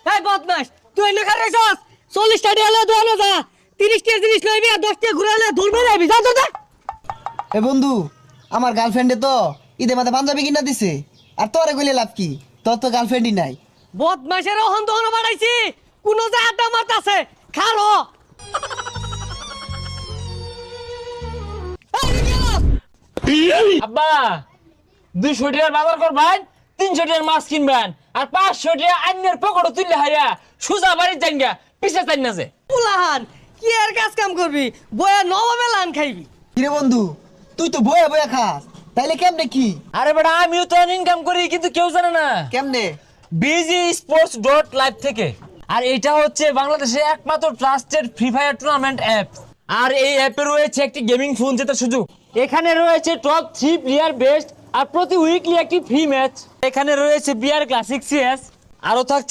এই বদমাস তুই এনে খারে যাস 40 টাকা এলে দোয়ানো যা 30 টাকা জিনিস লইবি আর 10 টাকা ঘুরাইলে ধরবে যাবি যা তো যা। এ বন্ধু আমার গার্লফ্রেন্ডে তো ঈদে মাঝে পাঞ্জাবি কিনা দিছে আর তোরে কইলে লাভ কি তোর তো গার্লফ্রেন্ডই নাই। বদমাসের অহন দহন বাড়াইছি কোন যা আড্ডা মারতাছে খালো আব্বা 200 টাকার বাজার করবেন 300 টাকার মাছ কিনবেন আর 500 টাকা আইনের পকেটে তুললে হাইয়া সুজা বাড়ির জাঙ্গা পিছে চাই না যে পুলাহান কি আর কাজ কাম করবি বয়া নবমে লান খাইবি। কিরে বন্ধু তুই তো বয়া বয়া খাস তাইলে কেমনে কি আরে বেটা আমিও তো ইনকাম করি কিন্তু কেউ জানে না কেমনে BGsports.live থেকে। আর এটা হচ্ছে বাংলাদেশের একমাত্র trusted free fire tournament app. আর এই অ্যাপে রয়েছে একটি গেমিং ফোন জেতার সুযোগ। এখানে রয়েছে টপ 3 প্লেয়ার বেস্ট আর প্রতি উইকলি একটি ফ্রি ম্যাচ। এখানে রয়েছে বিআর ক্লাসিক সিএস আরো থাকছে